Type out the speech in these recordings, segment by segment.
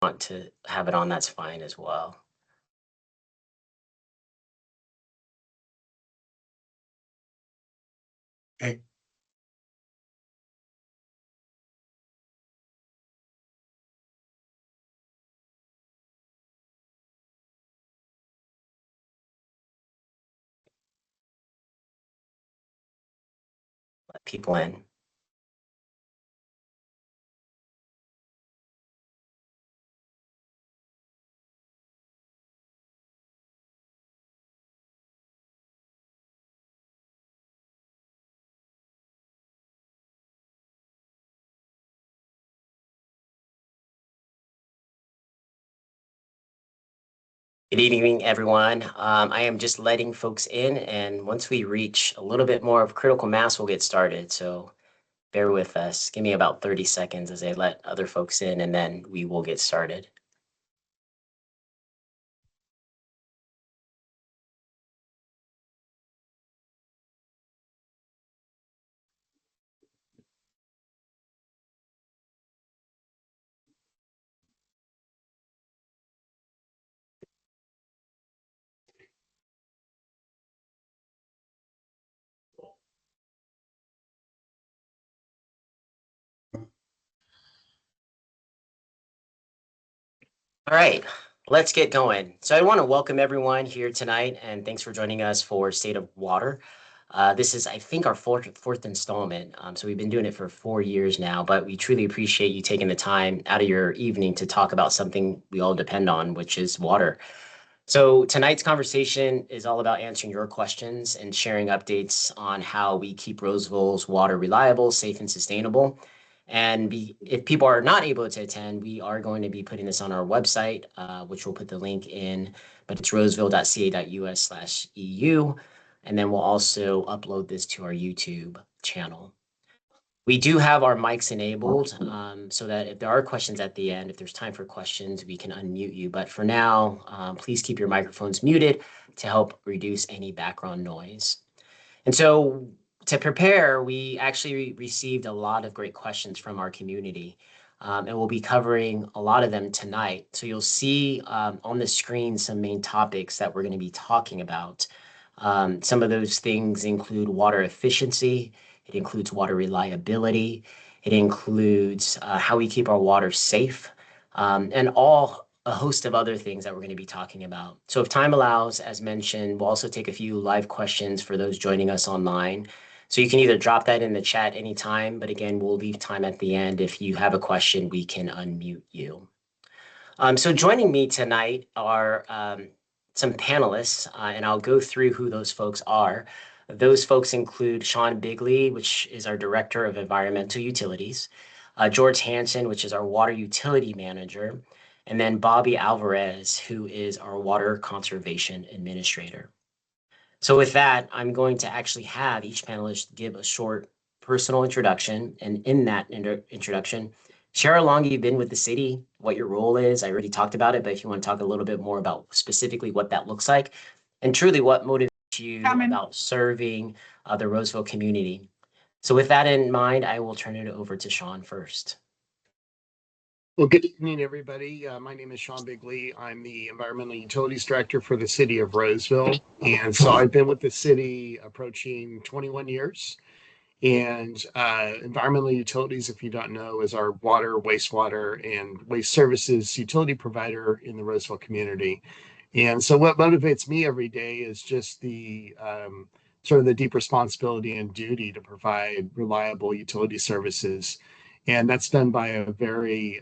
want to have it on, that's fine as well. Okay. Let people in. Good evening, everyone. I am just letting folks in, and once we reach a little bit more of critical mass, we'll get started. So bear with us. Give me about 30 seconds as I let other folks in, and then we will get started. All right, let's get going. So I want to welcome everyone here tonight, and thanks for joining us for State of Water. This is, I think, our fourth installment. So we've been doing it for 4 years now, but we truly appreciate you taking the time out of your evening to talk about something we all depend on, which is water. So tonight's conversation is all about answering your questions and sharing updates on how we keep Roseville's water reliable, safe, and sustainable. And if people are not able to attend, we are going to be putting this on our website, which we'll put the link in, but it's roseville.ca.us/EU. And then we'll also upload this to our YouTube channel. We do have our mics enabled so that if there are questions at the end, if there's time for questions, we can unmute you. But for now, please keep your microphones muted to help reduce any background noise. And so to prepare, we actually received a lot of great questions from our community. And we'll be covering a lot of them tonight. So you'll see on the screen some main topics that we're going to be talking about. Some of those things include water efficiency. It includes water reliability. It includes how we keep our water safe, and a host of other things that we're going to be talking about. So if time allows, as mentioned, we'll also take a few live questions for those joining us online. So you can either drop that in the chat anytime, but again, we'll leave time at the end. If you have a question, we can unmute you. So joining me tonight are some panelists, and I'll go through who those folks are. Those folks include Sean Bigley, which is our Director of Environmental Utilities, George Hansen, which is our Water Utility Manager, and then Bobby Alvarez, who is our Water Conservation Administrator. So with that, I'm going to actually have each panelist give a short personal introduction, and in that introduction, share how long you've been with the city, what your role is. I already talked about it, but if you want to talk a little bit more about specifically what that looks like, and truly what motivates you about serving the Roseville community. So with that in mind, I will turn it over to Sean first. Well, good evening, everybody. My name is Sean Bigley. I'm the Environmental Utilities Director for the City of Roseville. And so I've been with the city approaching 21 years. And environmental utilities, if you don't know, is our water, wastewater, and waste services utility provider in the Roseville community. And so what motivates me every day is just the sort of the deep responsibility and duty to provide reliable utility services. And that's done by a very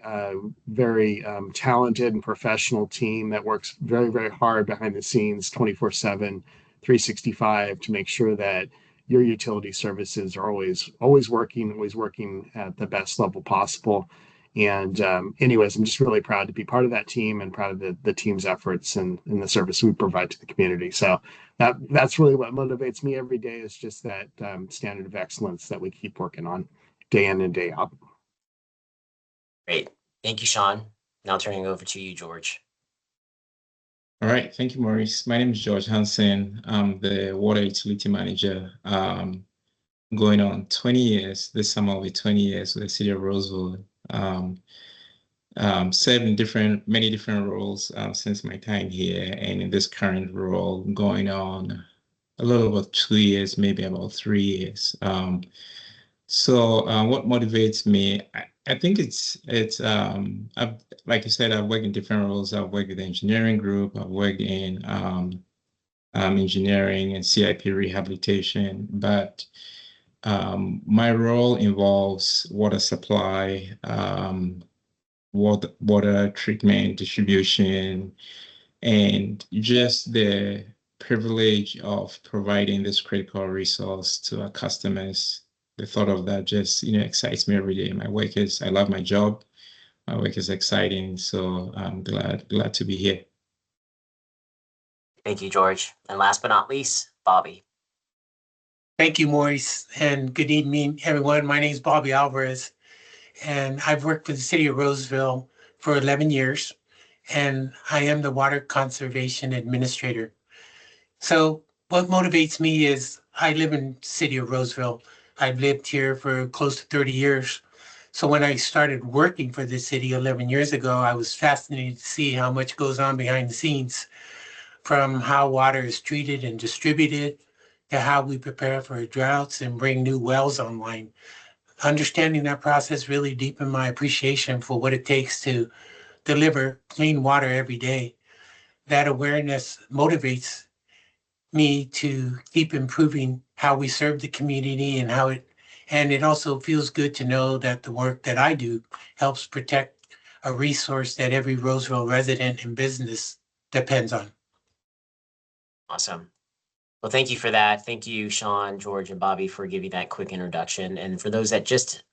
talented and professional team that works very, very hard behind the scenes 24/7, 365 to make sure that your utility services are always working at the best level possible. And anyways, I'm just really proud to be part of that team and proud of the team's efforts and the service we provide to the community. So that's really what motivates me every day, is just that standard of excellence that we keep working on day in and day out. Great. Thank you, Sean. Now turning over to you, George. All right. Thank you, Maurice. My name is George Hansen. I'm the Water Utility Manager. Going on 20 years. This summer will be 20 years with the City of Roseville. served in many different roles since my time here, and in this current role going on a little over 2 years, maybe about 3 years. What motivates me? I think like you said, I've worked in different roles. I've worked with the engineering group. I've worked in engineering and CIP rehabilitation, but my role involves water supply, water treatment, distribution, and just the privilege of providing this critical resource to our customers. The thought of that just, excites me every day. I love my job. My work is exciting, so I'm glad to be here. Thank you, George. And last but not least, Bobby. Thank you, Maurice, and good evening, everyone. My name is Bobby Alvarez, and I've worked for the city of Roseville for 11 years, and I am the Water Conservation Administrator. So what motivates me is I live in the city of Roseville. I've lived here for close to 30 years. So when I started working for the city 11 years ago, I was fascinated to see how much goes on behind the scenes, from how water is treated and distributed to how we prepare for droughts and bring new wells online. Understanding that process really deepened my appreciation for what it takes to deliver clean water every day. That awareness motivates me to keep improving how we serve the community and it also feels good to know that the work that I do helps protect a resource that every Roseville resident and business depends on. Awesome. Well, thank you for that. Thank you, Sean, George, and Bobby, for giving that quick introduction. And for those that just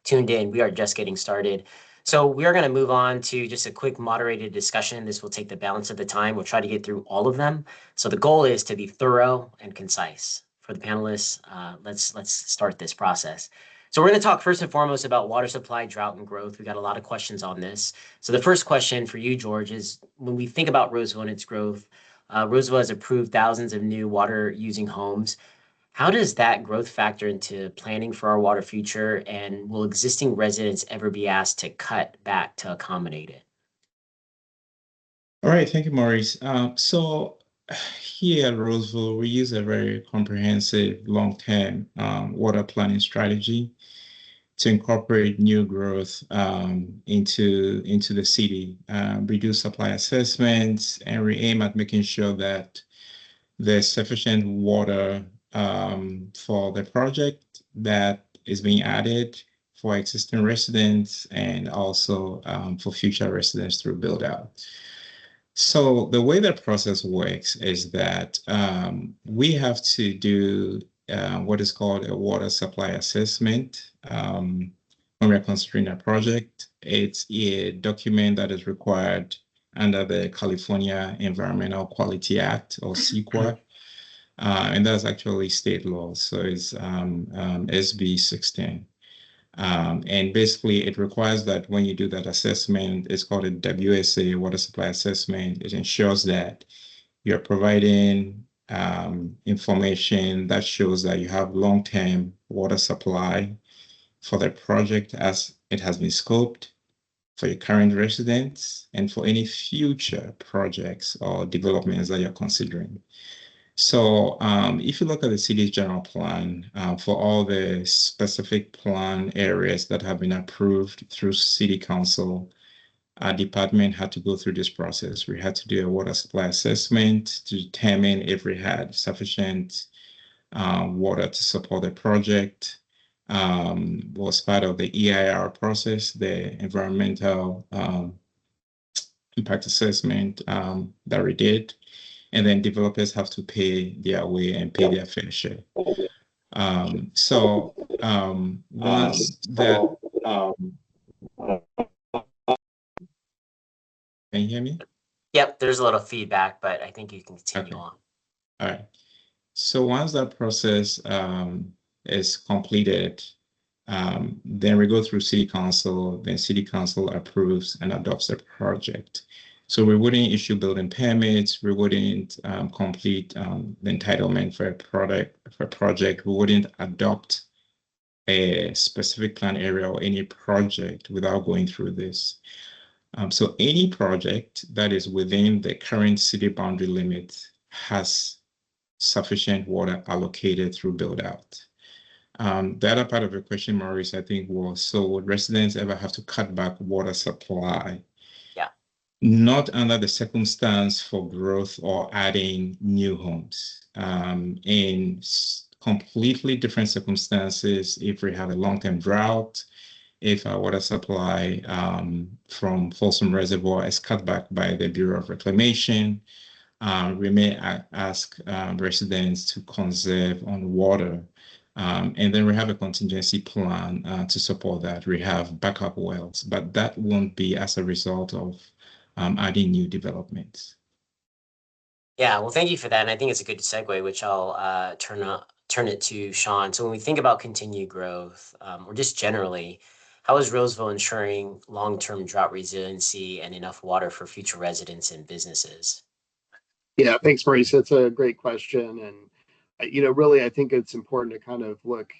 tuned in, we are just getting started. So we are going to move on to just a quick moderated discussion. This will take the balance of the time. We'll try to get through all of them. So the goal is to be thorough and concise. For the panelists, let's start this process. So we're going to talk first and foremost about water supply, drought, and growth. We got a lot of questions on this. So the first question for you, George, is when we think about Roseville and its growth, Roseville has approved thousands of new water-using homes. How does that growth factor into planning for our water future, and will existing residents ever be asked to cut back to accommodate it? All right, thank you, Maurice. So here at Roseville, we use a very comprehensive long-term water planning strategy to incorporate new growth into the city, reduce supply assessments, and we aim at making sure that there's sufficient water for the project that is being added for existing residents and also for future residents through build out. So the way that process works is that we have to do what is called a water supply assessment when we're considering a project. It's a document that is required under the California Environmental Quality Act, or CEQA, and that's actually state law. So it's SB 16. And basically, it requires that when you do that assessment, it's called a WSA, water supply assessment. It ensures that you're providing information that shows that you have long-term water supply for the project as it has been scoped, for your current residents, and for any future projects or developments that you're considering. So if you look at the city's general plan for all the specific plan areas that have been approved through city council, our department had to go through this process. We had to do a water supply assessment to determine if we had sufficient water to support the project. Was part of the EIR process, the environmental impact assessment that we did. And then developers have to pay their way and pay their fair share. Once that, can you hear me? Yep, there's a little feedback, but I think you can continue Okay. on. All right. So once that process is completed, then we go through city council, then city council approves and adopts the project. So we wouldn't issue building permits, we wouldn't complete the entitlement for a project, we wouldn't adopt a specific plan area or any project without going through this. So any project that is within the current city boundary limit has sufficient water allocated through build out. The other part of your question, Maurice, I think was, so would residents ever have to cut back water supply? Yeah. Not under the circumstance for growth or adding new homes. In completely different circumstances, if we have a long-term drought, if our water supply from Folsom Reservoir is cut back by the Bureau of Reclamation, we may ask residents to conserve on water. And then we have a contingency plan to support that. We have backup wells, but that won't be as a result of adding new developments. Yeah, well, thank you for that. And I think it's a good segue, which I'll turn it to Sean. So when we think about continued growth, or just generally, how is Roseville ensuring long-term drought resiliency and enough water for future residents and businesses? Yeah, thanks, Maurice. That's a great question. And, really, I think it's important to kind of look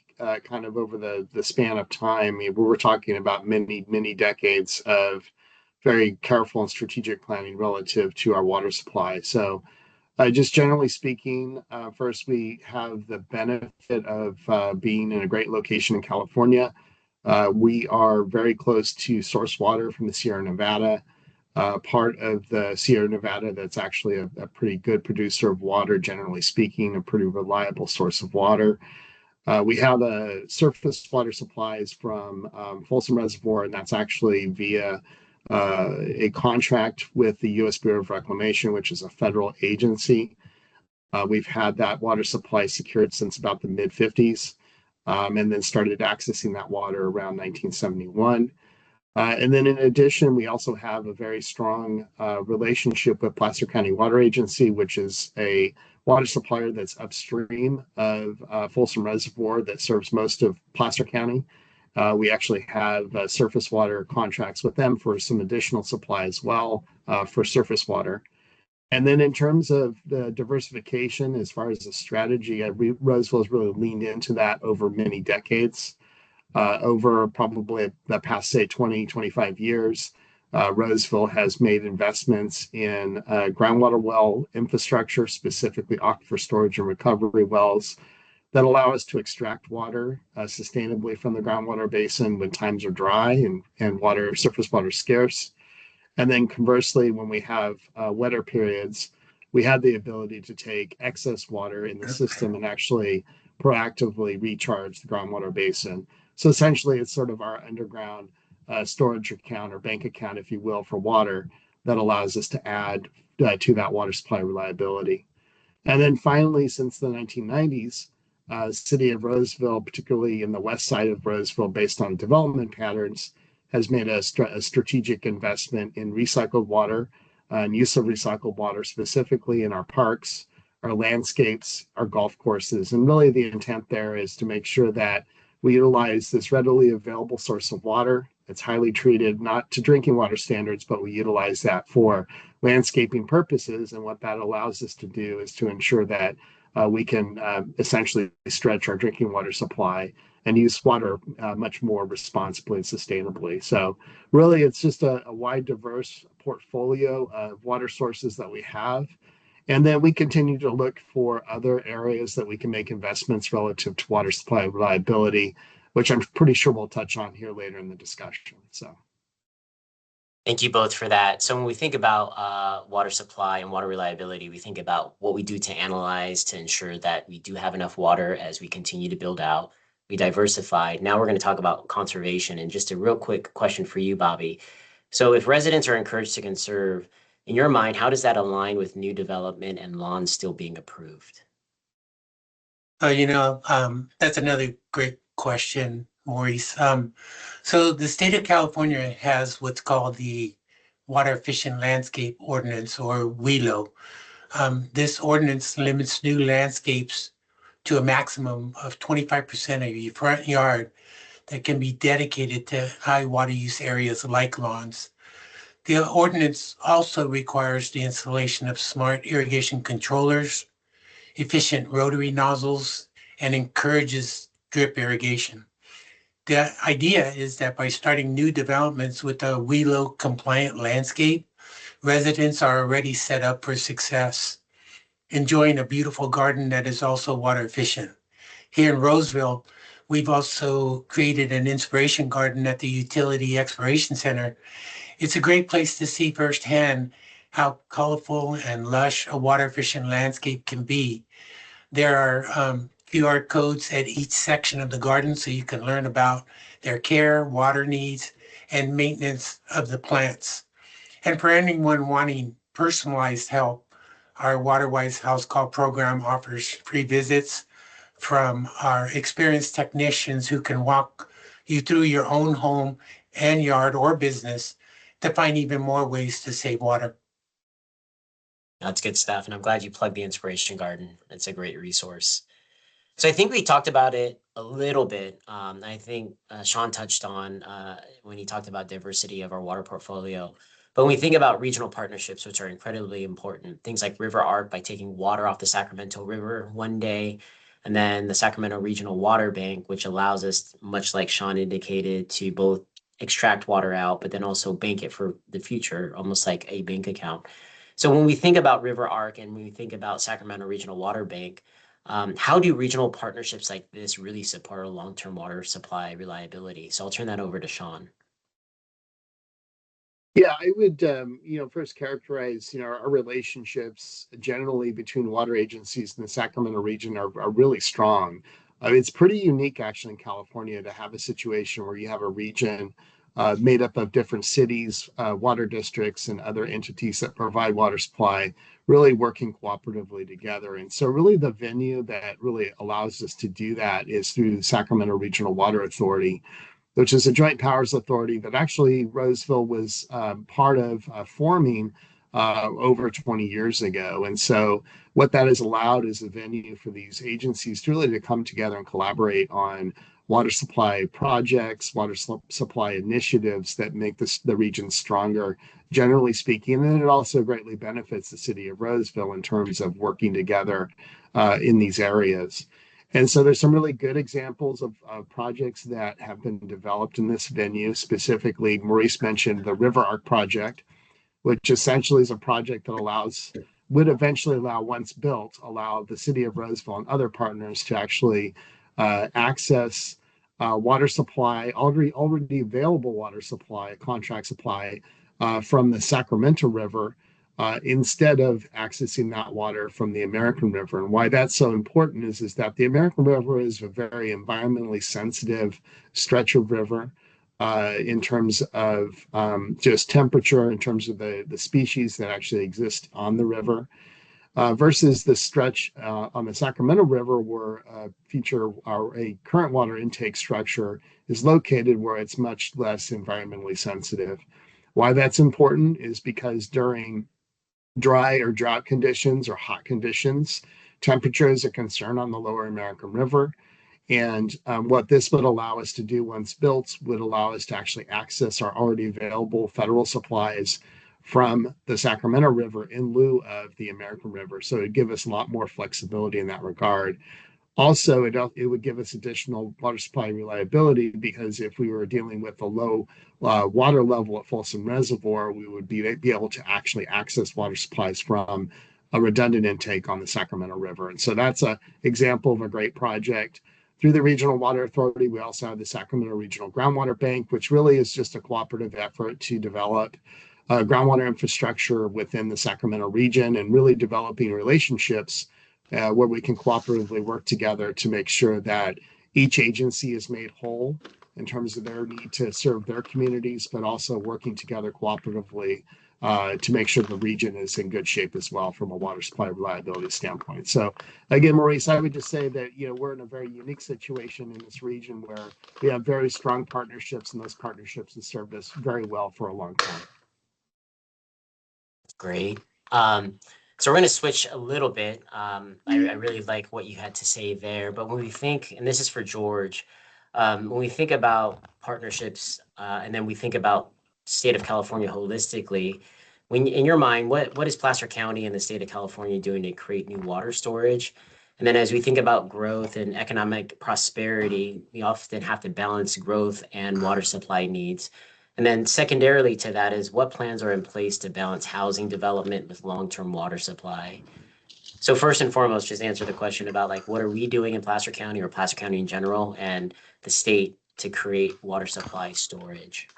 kind of over the span of time. I mean, we were talking about many decades of very careful and strategic planning relative to our water supply. So just generally speaking, first, we have the benefit of being in a great location in California. We are very close to source water from the Sierra Nevada. Part of the Sierra Nevada that's actually a pretty good producer of water, generally speaking, a pretty reliable source of water. We have surface water supplies from Folsom Reservoir, and that's actually via a contract with the U.S. Bureau of Reclamation, which is a federal agency. We've had that water supply secured since about the mid-50s, and then started accessing that water around 1971. And then in addition, we also have a very strong relationship with Placer County Water Agency, which is a water supplier that's upstream of Folsom Reservoir that serves most of Placer County. We actually have surface water contracts with them for some additional supply as well for surface water. And then in terms of the diversification, as far as the strategy, Roseville has really leaned into that over many decades. Over probably the past, say, 25 years, Roseville has made investments in groundwater well infrastructure, specifically aquifer storage and recovery wells that allow us to extract water sustainably from the groundwater basin when times are dry and surface water is scarce. And then conversely, when we have wetter periods, we have the ability to take excess water in the system and actually proactively recharge the groundwater basin. So essentially, it's sort of our underground storage account or bank account, if you will, for water that allows us to add to that water supply reliability. And then finally, since the 1990s, city of Roseville, particularly in the west side of Roseville, based on development patterns, has made a strategic investment in recycled water and use of recycled water, specifically in our parks, our landscapes, our golf courses. And really the intent there is to make sure that we utilize this readily available source of water. It's highly treated, not to drinking water standards, but we utilize that for landscaping purposes. And what that allows us to do is to ensure that we can essentially stretch our drinking water supply and use water much more responsibly and sustainably. So really, it's just a wide, diverse portfolio of water sources that we have. And then we continue to look for other areas that we can make investments relative to water supply reliability, which I'm pretty sure we'll touch on here later in the discussion. So. Thank you both for that. So when we think about water supply and water reliability, we think about what we do to analyze to ensure that we do have enough water as we continue to build out. We diversify. Now we're going to talk about conservation. And just a real quick question for you, Bobby. So if residents are encouraged to conserve, in your mind, how does that align with new development and lawns still being approved? That's another great question, Maurice. So the state of California has what's called the Water Efficient Landscape Ordinance, or WELO. This ordinance limits new landscapes to a maximum of 25% of your front yard that can be dedicated to high water use areas like lawns. The ordinance also requires the installation of smart irrigation controllers, efficient rotary nozzles, and encourages drip irrigation. The idea is that by starting new developments with a WELO compliant landscape, residents are already set up for success, enjoying a beautiful garden that is also water efficient. Here in Roseville, we've also created an inspiration garden at the Utility Exploration Center. It's a great place to see firsthand how colorful and lush a water efficient landscape can be. There are QR codes at each section of the garden so you can learn about their care, water needs, and maintenance of the plants. And for anyone wanting personalized help, our WaterWise House Call program offers free visits from our experienced technicians who can walk you through your own home and yard or business to find even more ways to save water. That's good stuff. And I'm glad you plugged the Inspiration Garden. It's a great resource. So I think we talked about it a little bit. I think Sean touched on when he talked about diversity of our water portfolio. But when we think about regional partnerships, which are incredibly important, things like River Arc by taking water off the Sacramento River one day, and then the Sacramento Regional Water Bank, which allows us, much like Sean indicated, to both extract water out, but then also bank it for the future, almost like a bank account. So when we think about River Arc and when we think about Sacramento Regional Water Bank, how do regional partnerships like this really support our long-term water supply reliability? So I'll turn that over to Sean. Yeah, I would, first characterize, our relationships generally between water agencies in the Sacramento region are really strong. It's pretty unique, actually, in California to have a situation where you have a region made up of different cities, water districts, and other entities that provide water supply, really working cooperatively together. And so, really, the venue that really allows us to do that is through the Sacramento Regional Water Authority, which is a joint powers authority that actually Roseville was part of forming over 20 years ago. And so what that has allowed is a venue for these agencies to really to come together and collaborate on water supply projects, water supply initiatives that make the region stronger, generally speaking. And then it also greatly benefits the city of Roseville in terms of working together in these areas. And so there's some really good examples of projects that have been developed in this venue. Specifically, Maurice mentioned the River Arc project, which essentially is a project that would eventually allow, once built, allow the city of Roseville and other partners to actually access water supply, already available water supply, contract supply from the Sacramento River, instead of accessing that water from the American River. And why that's so important is that the American River is a very environmentally sensitive stretch of river in terms of just temperature, in terms of the species that actually exist on the river. Versus the stretch on the Sacramento River, where a current water intake structure is located, where it's much less environmentally sensitive. Why that's important is because during dry or drought conditions or hot conditions, temperature is a concern on the lower American River. And what this would allow us to do once built would allow us to actually access our already available federal supplies from the Sacramento River in lieu of the American River. So it'd give us a lot more flexibility in that regard. Also, it would give us additional water supply reliability, because if we were dealing with a low water level at Folsom Reservoir, we would be able to actually access water supplies from a redundant intake on the Sacramento River. And so that's an example of a great project. Through the Regional Water Authority, we also have the Sacramento Regional Groundwater Bank, which really is just a cooperative effort to develop groundwater infrastructure within the Sacramento region, and really developing relationships where we can cooperatively work together to make sure that each agency is made whole in terms of their need to serve their communities, but also working together cooperatively to make sure the region is in good shape as well from a water supply reliability standpoint. So again, Maurice, I would just say that we're in a very unique situation in this region where we have very strong partnerships, and those partnerships have served us very well for a long time. Great. So we're going to switch a little bit. I really like what you had to say there. But when we think, and this is for George, when we think about partnerships and then we think about state of California holistically, when in your mind, what is Placer County and the state of California doing to create new water storage? And then as we think about growth and economic prosperity, we often have to balance growth and water supply needs. And then secondarily to that is what plans are in place to balance housing development with long-term water supply. So first and foremost, just answer the question about like, what are we doing in Placer County or Placer County in general and the state to create water supply storage?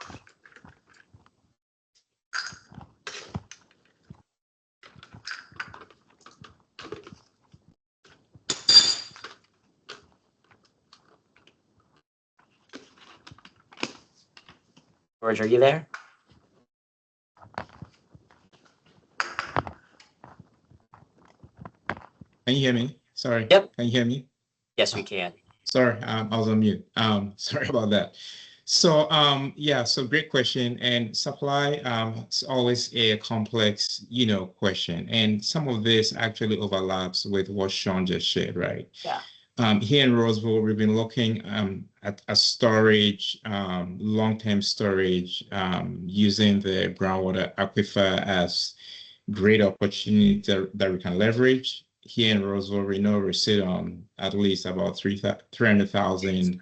George, are you there? Can you hear me? Sorry. Yep. Can you hear me? Yes, we can. Sorry, I was on mute. Sorry about that. So, yeah, so great question. And supply, it's always a complex, question. And some of this actually overlaps with what Sean just shared, right? Yeah. Here in Roseville, we've been looking at a storage, long-term storage, using the groundwater aquifer as great opportunity that we can leverage. Here in Roseville, we know we sit on at least about 300,000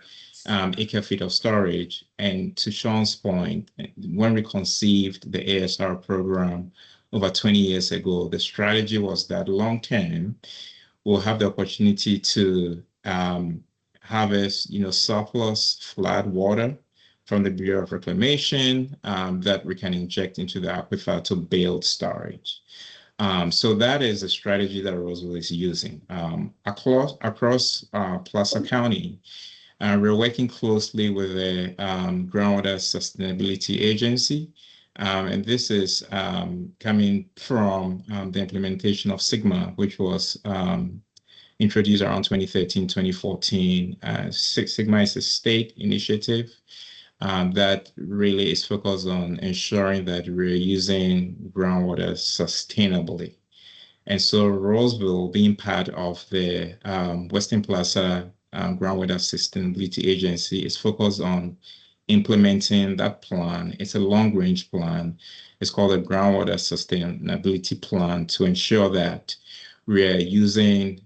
acre feet of storage. And to Sean's point, when we conceived the ASR program over 20 years ago, the strategy was that long term, we'll have the opportunity to harvest, surplus flood water from the Bureau of Reclamation that we can inject into the aquifer to build storage. So that is a strategy that Roseville is using. Across Placer County, we're working closely with the Groundwater Sustainability Agency. And this is coming from the implementation of SIGMA, which was introduced around 2013, 2014. SIGMA is a state initiative that really is focused on ensuring that we're using groundwater sustainably. And so Roseville, being part of the Western Plaza Groundwater Sustainability Agency, is focused on implementing that plan. It's a long-range plan. It's called a Groundwater Sustainability Plan to ensure that we're using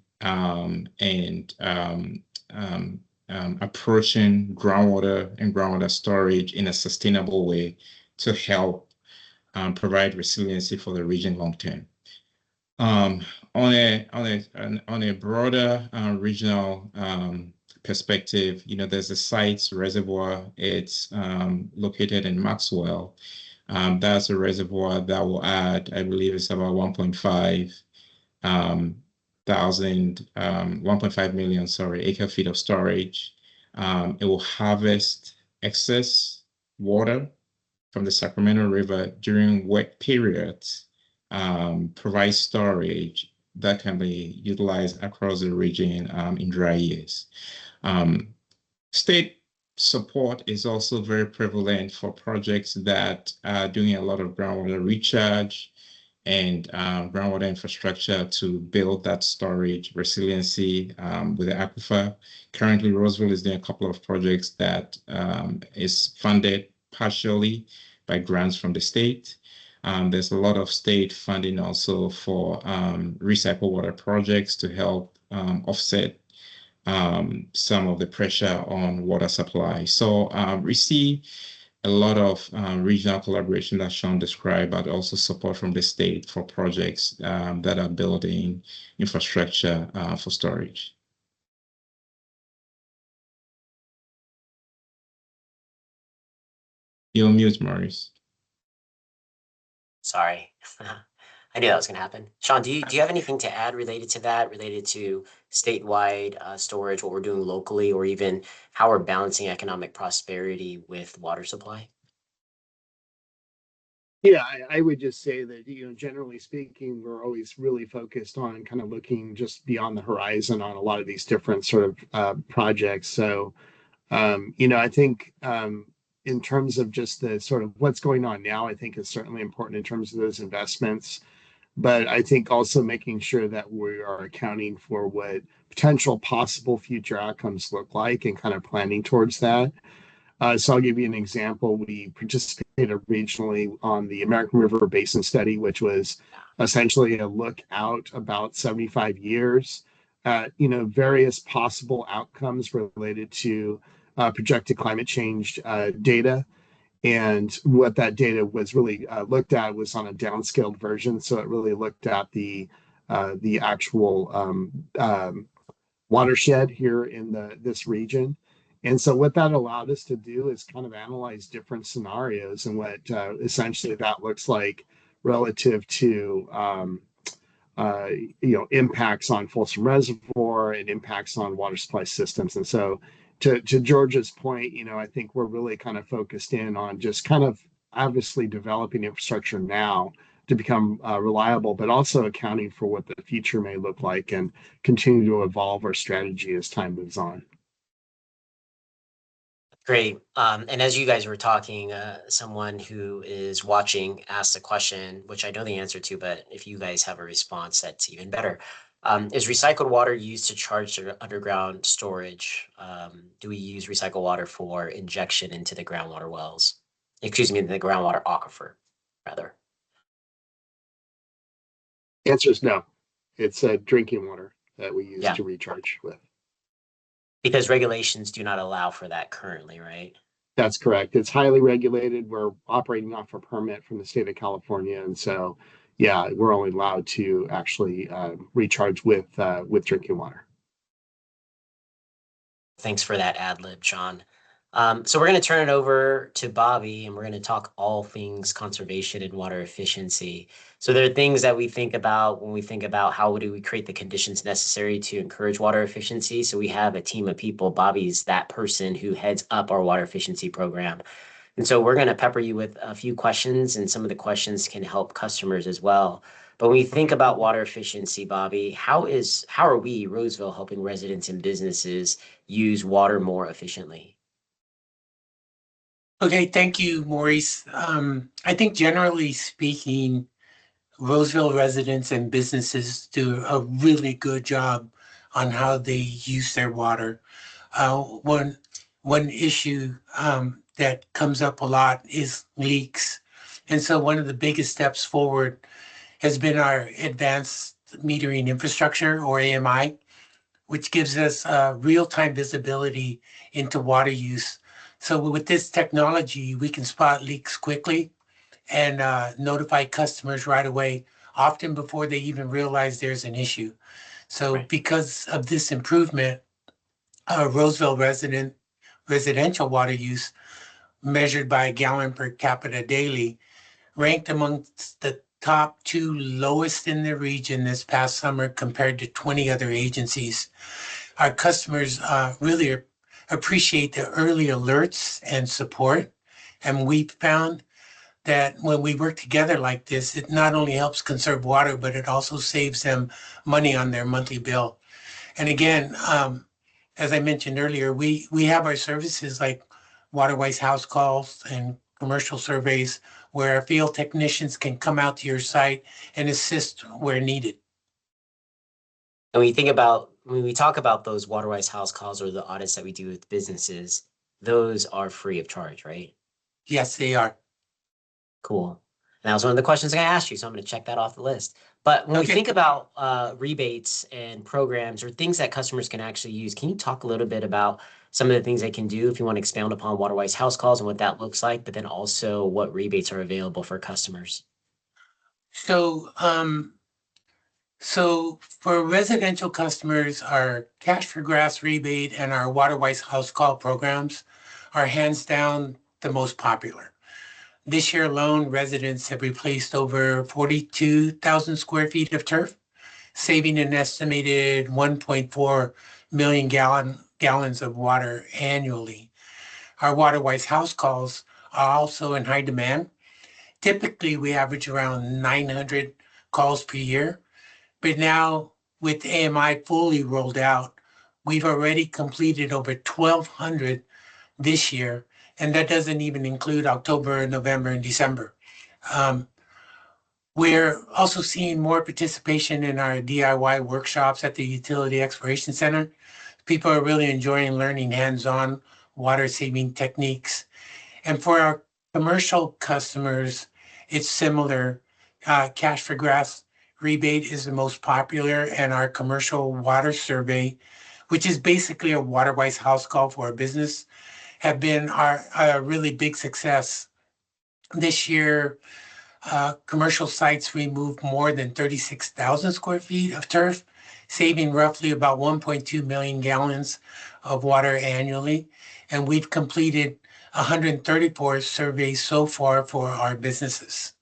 approaching groundwater and groundwater storage in a sustainable way to help provide resiliency for the region long term. On a broader regional perspective, there's a Sites reservoir. It's located in Maxwell. That's a reservoir that will add, I believe it's about 1.5 million, acre feet of storage. It will harvest excess water from the Sacramento River during wet periods, provide storage that can be utilized across the region in dry years. State support is also very prevalent for projects that are doing a lot of groundwater recharge and groundwater infrastructure to build that storage resiliency with the aquifer. Currently, Roseville is doing a couple of projects that is funded partially by grants from the state. There's a lot of state funding also for recycle water projects to help offset some of the pressure on water supply. So we see a lot of regional collaboration that Sean described, but also support from the state for projects that are building infrastructure for storage. You're on mute, Maurice. Sorry. I knew that was going to happen. Sean, do you have anything to add related to that, related to statewide storage, what we're doing locally, or even how we're balancing economic prosperity with water supply? Yeah, I would just say that, generally speaking, we're always really focused on kind of looking just beyond the horizon on a lot of these different sort of projects. So, I think in terms of just the sort of what's going on now, I think is certainly important in terms of those investments. But I think also making sure that we are accounting for what potential possible future outcomes look like and kind of planning towards that. So I'll give you an example. We participated regionally on the American River Basin Study, which was essentially a look out about 75 years at various possible outcomes related to projected climate change data. And what that data was really looked at was on a downscaled version. So it really looked at the actual watershed here in this region. And so what that allowed us to do is kind of analyze different scenarios and what essentially that looks like relative to impacts on Folsom Reservoir and impacts on water supply systems. And so to George's point, I think we're really kind of focused in on just kind of obviously developing infrastructure now to become reliable, but also accounting for what the future may look like and continue to evolve our strategy as time moves on. Great. And as you guys were talking, someone who is watching asked a question, which I know the answer to, but if you guys have a response, that's even better. Is recycled water used to charge the underground storage? Do we use recycled water for injection into the groundwater wells? Excuse me, the groundwater aquifer, rather. Answer is no. It's drinking water that we use Yeah. to recharge with. Because regulations do not allow for that currently, right? That's correct. It's highly regulated. We're operating off a permit from the state of California, and so yeah, we're only allowed to actually recharge with drinking water. Thanks for that ad lib, Sean. So we're going to turn it over to Bobby, and we're going to talk all things conservation and water efficiency. So there are things that we think about when we think about how do we create the conditions necessary to encourage water efficiency. So we have a team of people. Bobby's that person who heads up our water efficiency program. And so we're going to pepper you with a few questions, and some of the questions can help customers as well. But when we think about water efficiency, Bobby, how are we, Roseville, helping residents and businesses use water more efficiently? Okay, thank you, Maurice. I think generally speaking, Roseville residents and businesses do a really good job on how they use their water. One issue that comes up a lot is leaks. And so one of the biggest steps forward has been our advanced metering infrastructure, or AMI, which gives us real-time visibility into water use. So with this technology, we can spot leaks quickly and notify customers right away, often before they even realize there's an issue. So Right. because of this improvement, Roseville residential water use measured by a gallon per capita daily ranked amongst the top 2 lowest in the region this past summer compared to 20 other agencies. Our customers really appreciate the early alerts and support. And we found that when we work together like this, it not only helps conserve water, but it also saves them money on their monthly bill. And again, as I mentioned earlier, we have our services like water-wise house calls and commercial surveys where our field technicians can come out to your site and assist where needed. And when we talk about those water-wise house calls or the audits that we do with businesses, those are free of charge, right? Yes, they are. Cool. And that was one of the questions I asked you, so I'm going to check that off the list. But when we Okay. think about rebates and programs or things that customers can actually use, can you talk a little bit about some of the things they can do if you want to expound upon water-wise house calls and what that looks like, but then also what rebates are available for customers? So, so for residential customers, our Cash for Grass rebate and our water-wise house call programs are hands down the most popular. This year alone, residents have replaced over 42,000 square feet of turf, saving an estimated 1.4 million gallons of water annually. Our water-wise house calls are also in high demand. Typically, we average around 900 calls per year, but now with AMI fully rolled out, we've already completed over 1,200 this year, and that doesn't even include October, November, and December. We're also seeing more participation in our DIY workshops at the Utility Exploration Center. People are really enjoying learning hands-on water-saving techniques. And for our commercial customers, it's similar. Cash for Grass rebate is the most popular, and our commercial water survey, which is basically a water-wise house call for a business, have been a really big success. This year, commercial sites removed more than 36,000 square feet of turf, saving roughly about 1.2 million gallons of water annually. And we've completed 134 surveys so far for our businesses.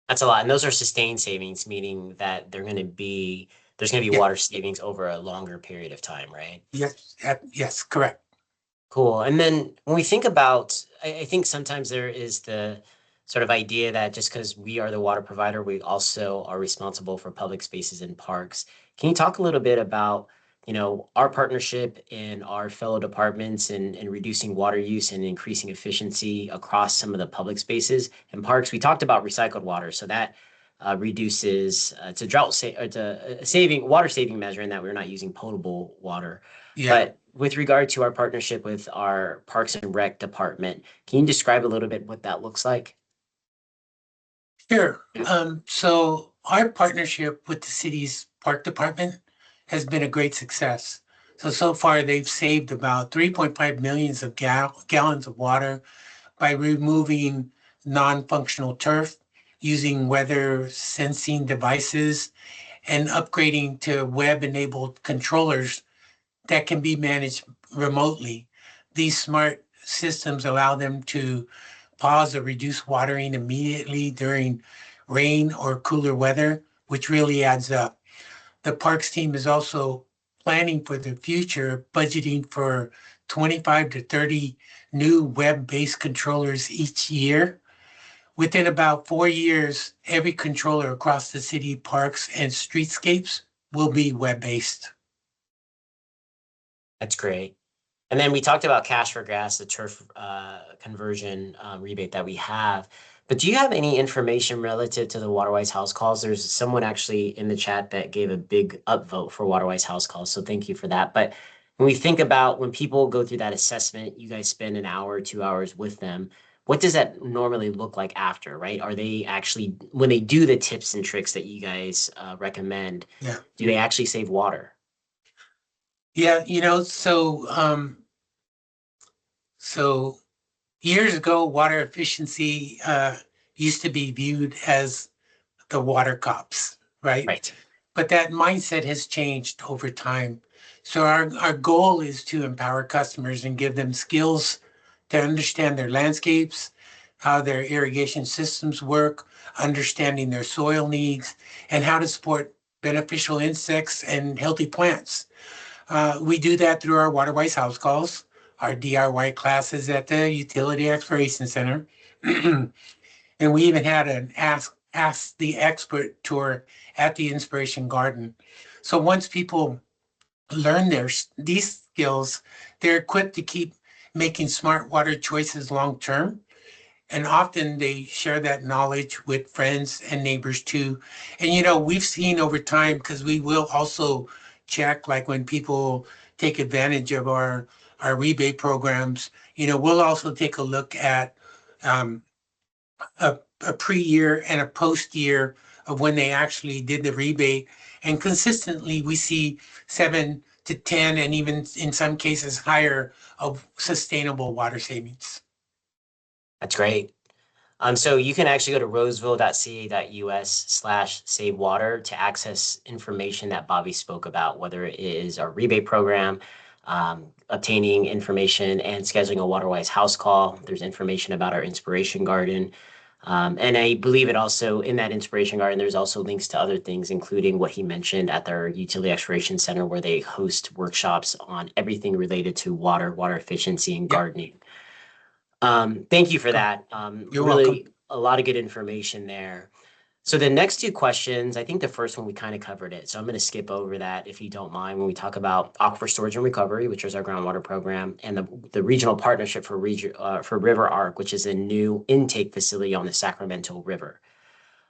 That's a lot. And those are sustained savings, meaning that there's going to be Yeah. water savings over a longer period of time, right? Yes, yes, correct. Cool. And then when we think about, I think sometimes there is the sort of idea that just because we are the water provider, we also are responsible for public spaces and parks. Can you talk a little bit about, our partnership in our fellow departments and reducing water use and increasing efficiency across some of the public spaces and parks? We talked about recycled water, so that reduces, it's a it's a saving, water saving measure in that we're not using potable water. Yeah. But with regard to our partnership with our Parks and Rec department, can you describe a little bit what that looks like? Sure. So our partnership with the city's park department has been a great success. So far they've saved about 3.5 millions of gallons of water by removing non-functional turf, using weather sensing devices, and upgrading to web-enabled controllers that can be managed remotely. These smart systems allow them to pause or reduce watering immediately during rain or cooler weather, which really adds up. The parks team is also planning for the future, budgeting for 25 to 30 new web-based controllers each year. Within about 4 years, every controller across the city parks and streetscapes will be web-based. That's great. And then we talked about cash for grass, the turf conversion rebate that we have. But do you have any information relative to the Waterwise house calls? There's someone actually in the chat that gave a big upvote for Waterwise house calls, so thank you for that. But when we think about when people go through that assessment, you guys spend an hour, 2 hours with them. What does that normally look like after, right? Are they actually, when they do the tips and tricks that you guys recommend, Yeah. do they actually save water? Yeah, so years ago, water efficiency used to be viewed as the water cops, right? Right. But that mindset has changed over time. So our goal is to empower customers and give them skills to understand their landscapes, how their irrigation systems work, understanding their soil needs, and how to support beneficial insects and healthy plants. We do that through our Waterwise house calls, our DIY classes at the Utility Exploration Center. And we even had an ask the expert tour at the Inspiration Garden. So once people learn these skills, they're equipped to keep making smart water choices long term. And often they share that knowledge with friends and neighbors too. And we've seen over time, because we will also check, like when people take advantage of our rebate programs, we'll also take a look at a pre-year and a post-year of when they actually did the rebate. And consistently, we see 7 to 10, and even in some cases higher, of sustainable water savings. That's great. So you can actually go to roseville.ca.us/save water to access information that Bobby spoke about, whether it is our rebate program, obtaining information and scheduling a Waterwise house call. There's information about our Inspiration Garden. And I believe it also, in that Inspiration Garden, there's also links to other things, including what he mentioned at their Utility Exploration Center, where they host workshops on everything related to water efficiency, and gardening. Thank you for that. You're really welcome. a lot of good information there. So the next two questions, I think the first one we kind of covered it. So I'm going to skip over that if you don't mind when we talk about aquifer storage and recovery, which is our groundwater program, and the regional partnership for River Arc, which is a new intake facility on the Sacramento River.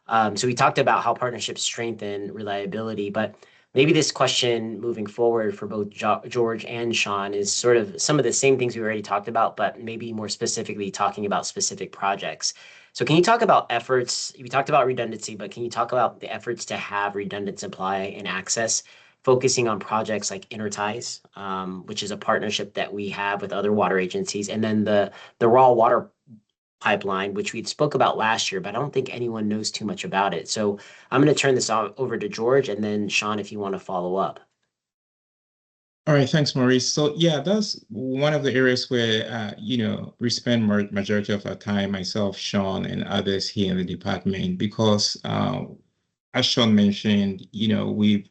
So we talked about how partnerships strengthen reliability, but maybe this question moving forward for both George and Sean is sort of some of the same things we already talked about, but maybe more specifically talking about specific projects. So can you talk about efforts? You talked about redundancy, but can you talk about the efforts to have redundant supply and access, focusing on projects like Interties, which is a partnership that we have with other water agencies, and then the raw water pipeline, which we spoke about last year, but I don't think anyone knows too much about it. So I'm going to turn this over to George, and then Sean, if you want to follow up. All right, thanks, Maurice. So yeah, that's one of the areas where we spend majority of our time, myself, Sean, and others here in the department, because as Sean mentioned, we've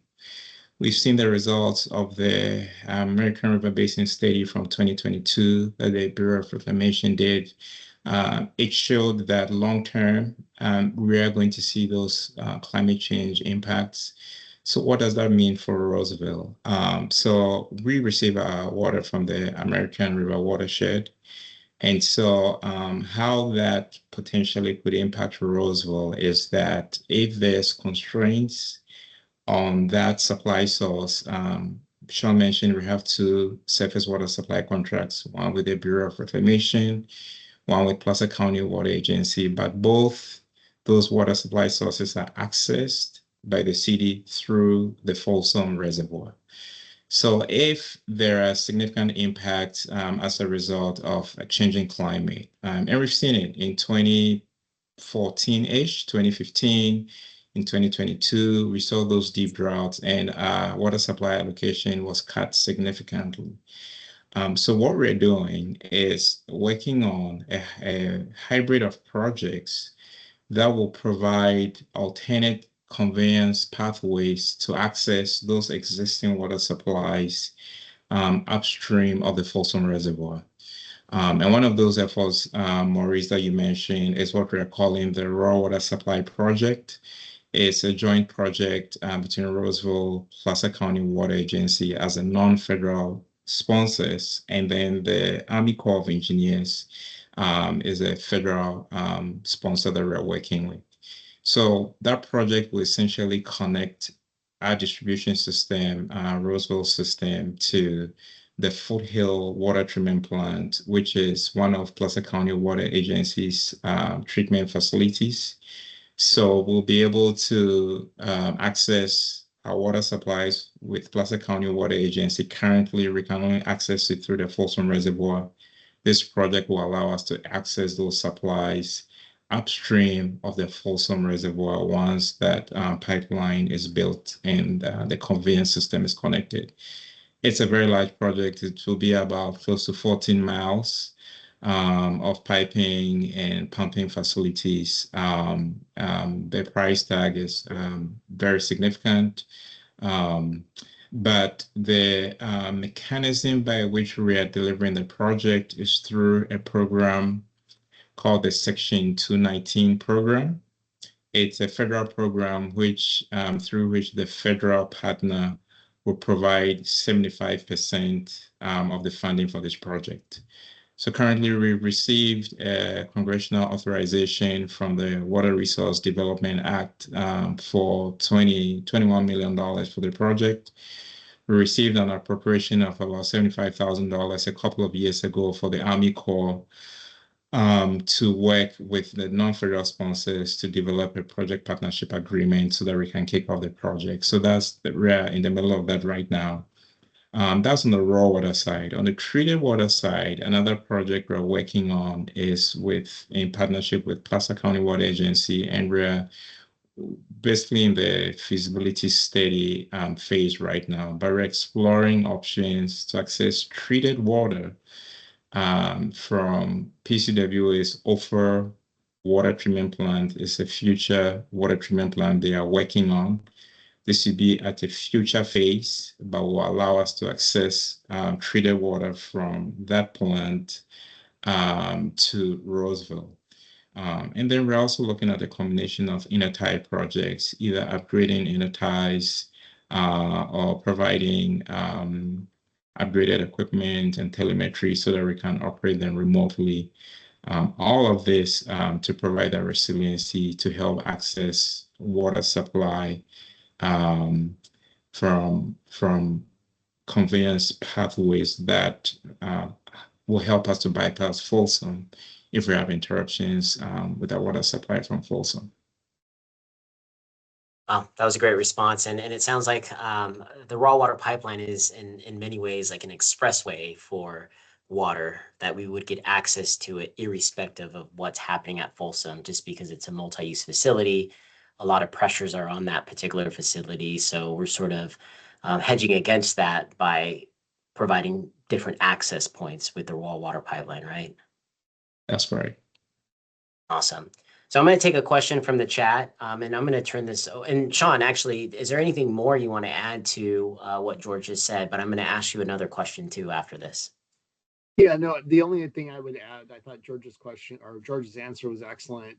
seen the results of the American River Basin study from 2022 that the Bureau of Reclamation did. It showed that long term, we are going to see those climate change impacts. So what does that mean for Roseville? So we receive our water from the American River watershed. And so how that potentially could impact Roseville is that if there's constraints on that supply source, Sean mentioned we have two surface water supply contracts, one with the Bureau of Reclamation, one with Placer County Water Agency, but both those water supply sources are accessed by the city through the Folsom Reservoir. So if there are significant impacts as a result of a changing climate, and we've seen it in 2014-ish, 2015, in 2022, we saw those deep droughts and water supply allocation was cut significantly. So what we're doing is working on a hybrid of projects that will provide alternate conveyance pathways to access those existing water supplies upstream of the Folsom Reservoir. And one of those efforts, Maurice, that you mentioned is what we're calling the Raw Water Supply Project. It's a joint project between Roseville, Placer County Water Agency as a non-federal sponsors, and then the Army Corps of Engineers is a federal sponsor that we're working with. So that project will essentially connect our distribution system, Roseville system, to the Foothill Water Treatment Plant, which is one of Placer County Water Agency's treatment facilities. So we'll be able to access our water supplies with Placer County Water Agency. Currently, we can only access it through the Folsom Reservoir. This project will allow us to access those supplies upstream of the Folsom Reservoir once that pipeline is built and the conveyance system is connected. It's a very large project. It will be about close to 14 miles of piping and pumping facilities. The price tag is very significant. But the mechanism by which we are delivering the project is through a program called the Section 219 program. It's a federal program through which the federal partner will provide 75% of the funding for this project. So currently we've received a congressional authorization from the Water Resource Development Act for $21 million for the project. We received an appropriation of about $75,000 a couple of years ago for the Army Corps to work with the non-federal sponsors to develop a project partnership agreement so that we can kick off the project. So we're in the middle of that right now. That's on the raw water side. On the treated water side, another project we're working on is in partnership with Placer County Water Agency, and we're basically in the feasibility study phase right now, but we're exploring options to access treated water from PCWA's Offer Water Treatment Plant. Is a future water treatment plant they are working on. This will be at a future phase, but will allow us to access treated water from that plant to Roseville. And then we're also looking at a combination of intertie projects, either upgrading interties or providing upgraded equipment and telemetry so that we can operate them remotely. All of this to provide that resiliency to help access water supply from conveyance pathways that will help us to bypass Folsom if we have interruptions with our water supply from Folsom. Wow, that was a great response. And it sounds like the raw water pipeline is in many ways like an expressway for water, that we would get access to it irrespective of what's happening at Folsom, just because it's a multi-use facility. A lot of pressures are on that particular facility. So we're sort of hedging against that by providing different access points with the raw water pipeline, right? That's right. Awesome. So I'm going to take a question from the chat, and I'm going to turn this. And Sean, actually, is there anything more you want to add to what George just said? But I'm going to ask you another question too after this. Yeah, no, the only thing I would add, I thought George's question or George's answer was excellent.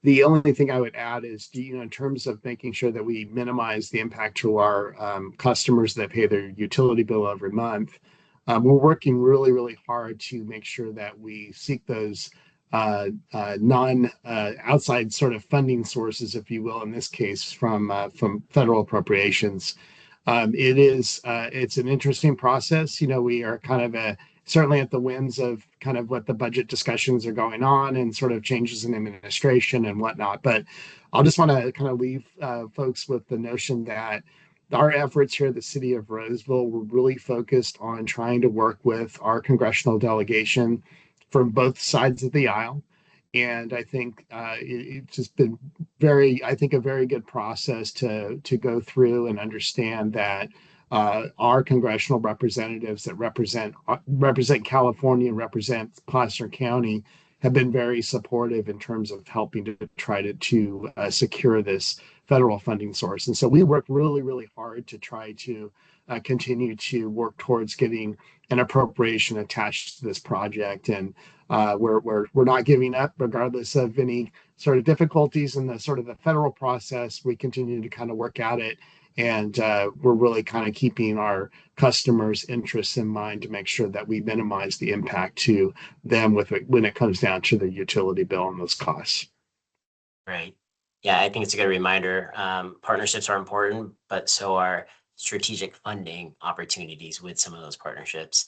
The only thing I would add is, in terms of making sure that we minimize the impact to our customers that pay their utility bill every month, we're working really, really hard to make sure that we seek those outside sort of funding sources, if you will, in this case from federal appropriations. It's an interesting process. We are kind of certainly at the whims of kind of what the budget discussions are going on and sort of changes in administration and whatnot. But I'll just want to kind of leave folks with the notion that our efforts here at the city of Roseville were really focused on trying to work with our congressional delegation from both sides of the aisle. And I think it's just been a very good process to go through and understand that our congressional representatives that represent California and represent Placer County have been very supportive in terms of helping to try to secure this federal funding source. And so we work really, really hard to try to continue to work towards getting an appropriation attached to this project. And we're not giving up regardless of any sort of difficulties in the sort of the federal process. We continue to kind of work at it. And we're really kind of keeping our customers' interests in mind to make sure that we minimize the impact to them when it comes down to the utility bill and those costs. Right. Yeah, I think it's a good reminder. Partnerships are important, but so are strategic funding opportunities with some of those partnerships.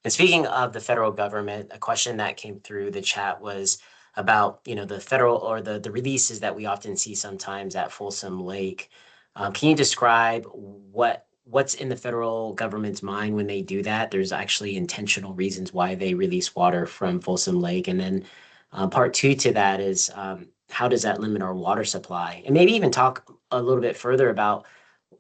And speaking of the federal government, a question that came through the chat was about, the federal or the releases that we often see sometimes at Folsom Lake. Can you describe what's in the federal government's mind when they do that? There's actually intentional reasons why they release water from Folsom Lake. And then part two to that is how does that limit our water supply? And maybe even talk a little bit further about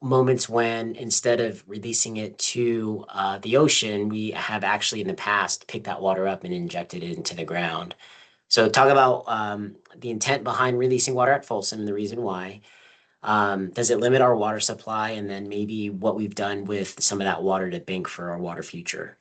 moments when instead of releasing it to the ocean, we have actually in the past picked that water up and injected it into the ground. So talk about the intent behind releasing water at Folsom and the reason why. Does it limit our water supply? And then maybe what we've done with some of that water to bank for our water future.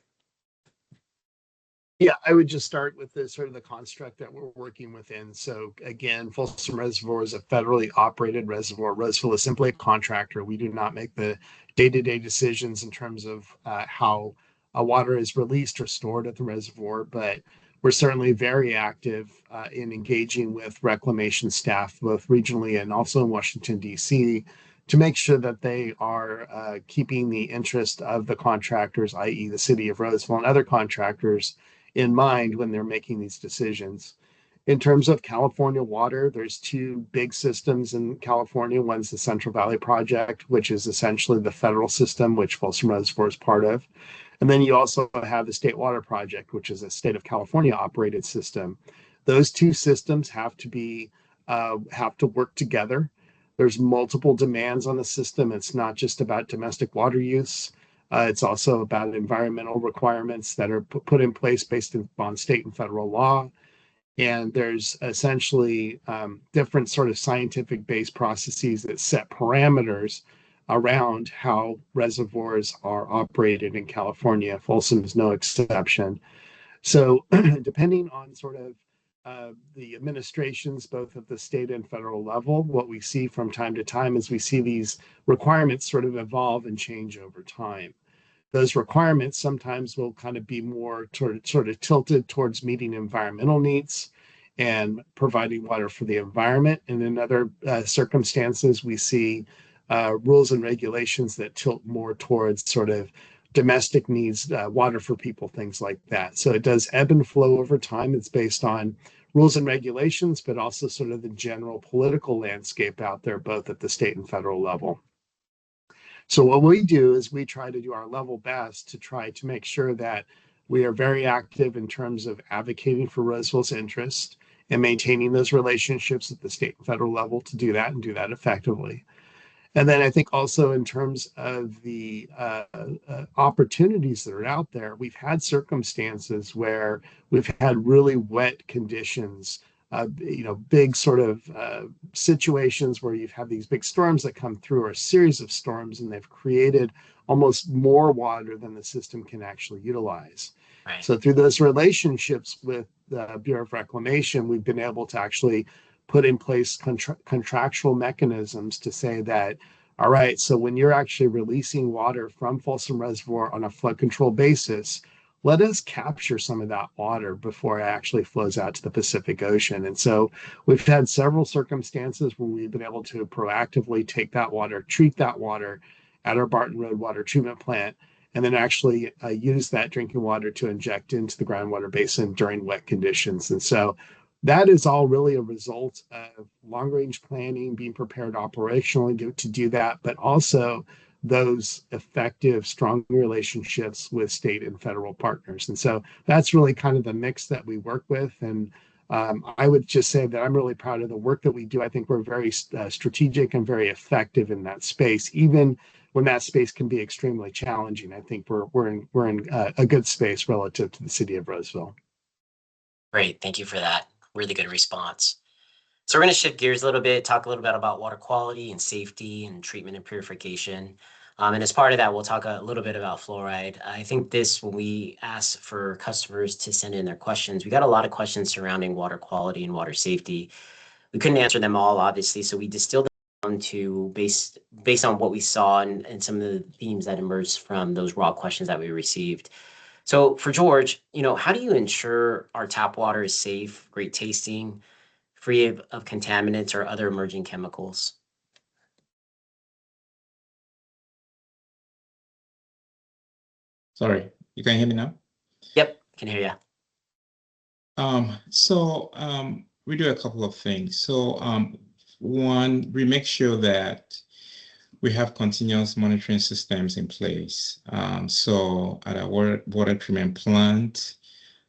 Yeah, I would just start with the sort of the construct that we're working within. So again, Folsom Reservoir is a federally operated reservoir. Roseville is simply a contractor. We do not make the day-to-day decisions in terms of how water is released or stored at the reservoir, but we're certainly very active in engaging with reclamation staff, both regionally and also in Washington, D.C., to make sure that they are keeping the interest of the contractors, i.e. the city of Roseville and other contractors, in mind when they're making these decisions. In terms of California water, there's two big systems in California. One's the Central Valley Project, which is essentially the federal system, which Folsom Reservoir is part of. And then you also have the State Water Project, which is a state of California operated system. Those two systems have to work together. There's multiple demands on the system. It's not just about domestic water use. It's also about environmental requirements that are put in place based on state and federal law. And there's essentially different sort of scientific-based processes that set parameters around how reservoirs are operated in California. Folsom is no exception. So depending on sort of the administrations, both at the state and federal level, what we see from time to time is we see these requirements sort of evolve and change over time. Those requirements sometimes will kind of be more sort of tilted towards meeting environmental needs and providing water for the environment. And in other circumstances, we see rules and regulations that tilt more towards sort of domestic needs, water for people, things like that. So it does ebb and flow over time. It's based on rules and regulations, but also sort of the general political landscape out there, both at the state and federal level. So what we do is we try to do our level best to try to make sure that we are very active in terms of advocating for Roseville's interest and maintaining those relationships at the state and federal level to do that and do that effectively. And then I think also in terms of the opportunities that are out there, we've had circumstances where we've had really wet conditions, big sort of situations where you've had these big storms that come through, or a series of storms, and they've created almost more water than the system can actually utilize. Right. So through those relationships with the Bureau of Reclamation, we've been able to actually put in place contractual mechanisms to say that, all right, so when you're actually releasing water from Folsom Reservoir on a flood control basis, let us capture some of that water before it actually flows out to the Pacific Ocean. And so we've had several circumstances where we've been able to proactively take that water, treat that water at our Barton Road water treatment plant, and then actually use that drinking water to inject into the groundwater basin during wet conditions. And so that is all really a result of long range planning, being prepared operationally to do that, but also those effective, strong relationships with state and federal partners. And so that's really kind of the mix that we work with. And I would just say that I'm really proud of the work that we do. I think we're very strategic and very effective in that space, even when that space can be extremely challenging. I think we're in a good space relative to the city of Roseville. Great. Thank you for that. Really good response. So we're going to shift gears a little bit, talk a little bit about water quality and safety and treatment and purification. And as part of that, we'll talk a little bit about fluoride. I think when we asked for customers to send in their questions, we got a lot of questions surrounding water quality and water safety. We couldn't answer them all, obviously, so we distilled them down to based on what we saw and some of the themes that emerged from those raw questions that we received. So for George, how do you ensure our tap water is safe, great tasting, free of contaminants or other emerging chemicals? Sorry, you can hear me now? Yep, can hear you. We do a couple of things. One, we make sure that we have continuous monitoring systems in place. At our water treatment plant,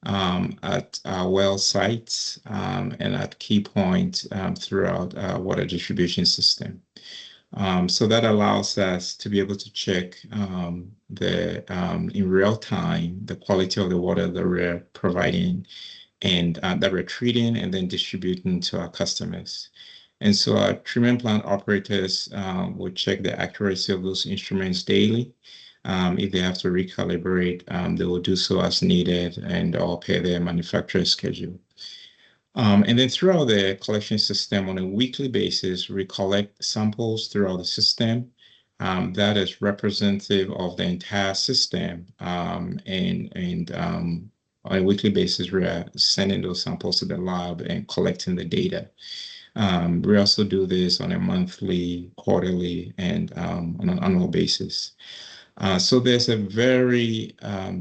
at our well sites, and at key points throughout our water distribution system. So that allows us to be able to check in real time the quality of the water that we're providing and that we're treating and then distributing to our customers. And so our treatment plant operators will check the accuracy of those instruments daily. If they have to recalibrate, they will do so as needed and all per their manufacturer schedule. And then throughout the collection system on a weekly basis, we collect samples throughout the system that is representative of the entire system. And on a weekly basis, we are sending those samples to the lab and collecting the data. We also do this on a monthly, quarterly, and on an annual basis. So there's a very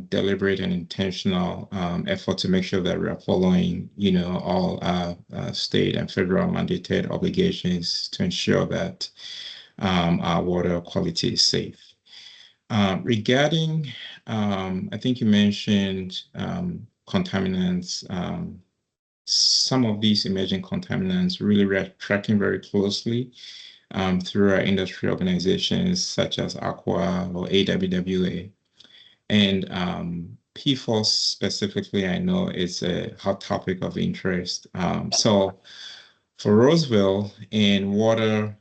deliberate and intentional effort to make sure that we are following, all state and federal mandated obligations to ensure that our water quality is safe. Regarding, I think you mentioned contaminants. Some of these emerging contaminants really we are tracking very closely through our industry organizations such as AQUA or AWWA. And PFOS specifically, I know is a hot topic of interest. So for Roseville and water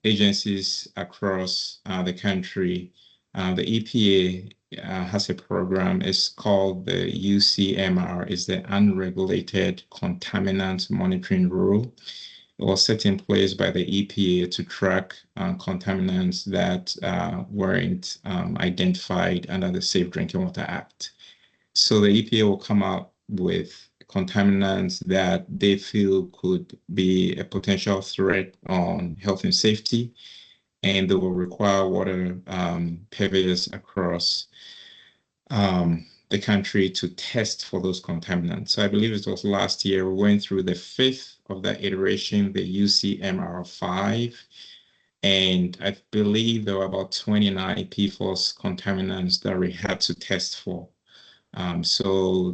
agencies across the country, the EPA has a program. It's called the UCMR, is the Unregulated Contaminant Monitoring Rule. It was set in place by the EPA to track contaminants that weren't identified under the Safe Drinking Water Act. So the EPA will come out with contaminants that they feel could be a potential threat on health and safety. and they will require water purveyors across the country to test for those contaminants. So I believe it was last year, we went through the 5th of that iteration, the UCMR5, and I believe there were about 29 PFOS contaminants that we had to test for. So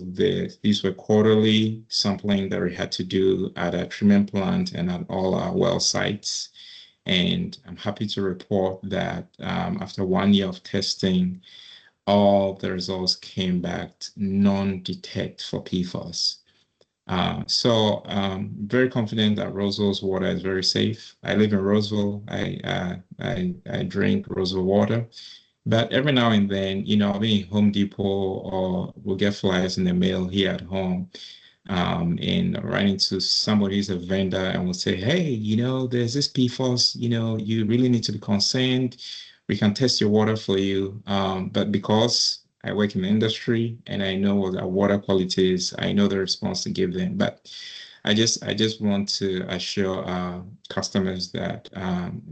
these were quarterly sampling that we had to do at a treatment plant and at all our well sites. And I'm happy to report that after 1 year of testing, all the results came back non-detect for PFOS. So very confident that Roseville's water is very safe. I live in Roseville. I drink Roseville water. But every now and then, I'll be in Home Depot or we'll get flyers in the mail here at home. And run into somebody who's a vendor and will say, hey, there's this PFOS, you really need to be concerned. We can test your water for you. But because I work in the industry and I know what our water quality is, I know the response to give them. But I just want to assure our customers that